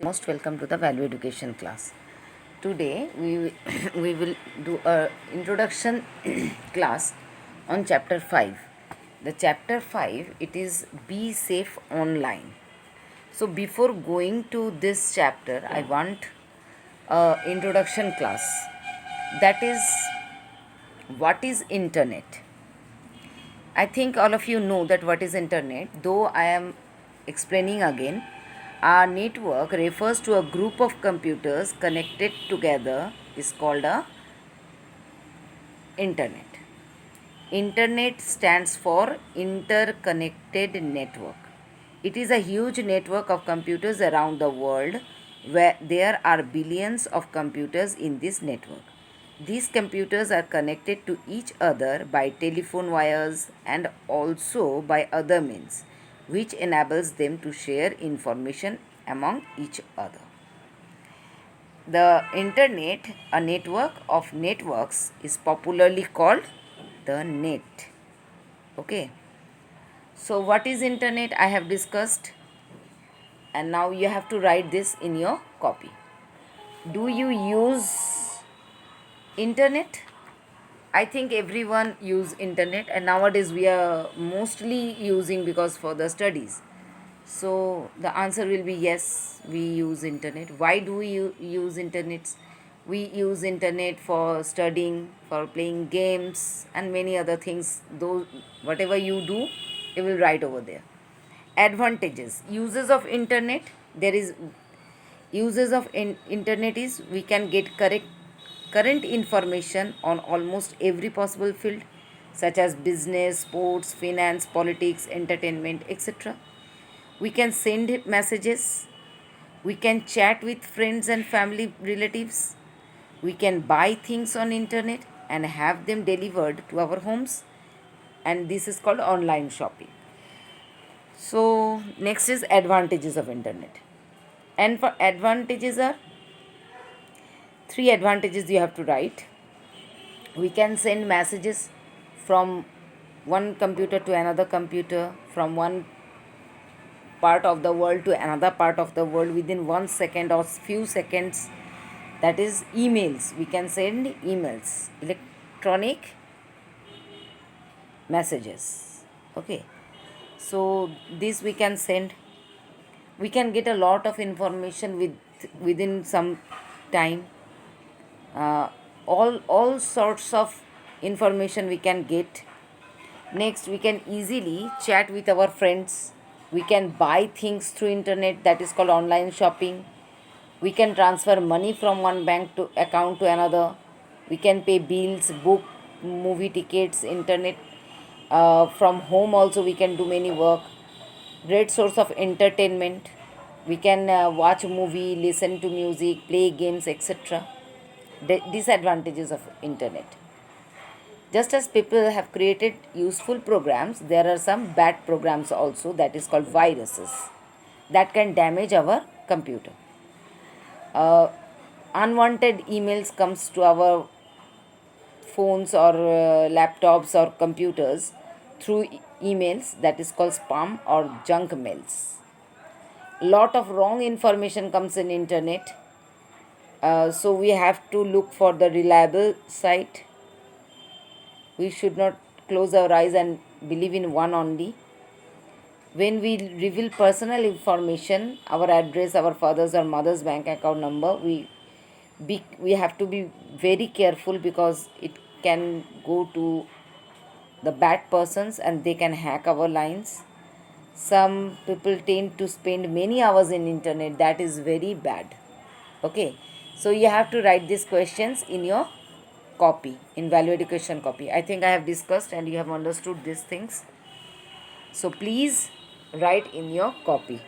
Most welcome to the Value Education class. Today we will do a introduction class on chapter 5. The chapter 5, it is Be Safe Online. So before going to this chapter, I want a introduction class. That is, what is internet? I think all of you know that what is internet, though I am explaining again. A network refers to a group of computers connected together is called a internet. Internet stands for interconnected network. It is a huge network of computers around the world where there are billions of computers in this network. These computers are connected to each other by telephone wires and also by other means, which enables them to share information among each other. The internet, a network of networks, is popularly called the net. Okay. So what is internet? I have discussed, and now you have to write this in your copy. Do you use internet? I think everyone use internet, and nowadays we are mostly using because for the studies. So the answer will be yes, we use internet. Why do we use internet? We use internet for studying, for playing games, and many other things. Those whatever you do, you will write over there. Advantages, uses of internet. There is uses of internet is we can get current information on almost every possible field, such as business, sports, finance, politics, entertainment, etc. We can send messages, we can chat with friends and family relatives, we can buy things on internet and have them delivered to our homes, and this is called online shopping. So next is advantages of internet. And for advantages are three advantages you have to write. We can send messages from one computer to another computer, from one part of the world to another part of the world within 1 second or few seconds. That is emails. We can send emails, electronic messages. Okay. So this we can send. We can get a lot of information within some time. All sorts of information we can get. Next, we can easily chat with our friends. We can buy things through internet, that is called online shopping. We can transfer money from one bank to account to another. We can pay bills, book movie tickets, internet. From home also we can do many work. Great source of entertainment. We can watch movie, listen to music, play games, etc. Disadvantages of internet. Just as people have created useful programs, there are some bad programs also, that is called viruses, that can damage our computer. Unwanted emails comes to our phones or laptops or computers through emails, that is called spam or junk mails. Lot of wrong information comes in internet, so we have to look for the reliable site. We should not close our eyes and believe in one only. When we reveal personal information, our address, our father's or mother's bank account number, we have to be very careful because it can go to the bad persons and they can hack our lines. Some people tend to spend many hours in internet. That is very bad. Okay, so you have to write these questions in your copy, in value education copy. I think I have discussed and you have understood these things. So please write in your copy.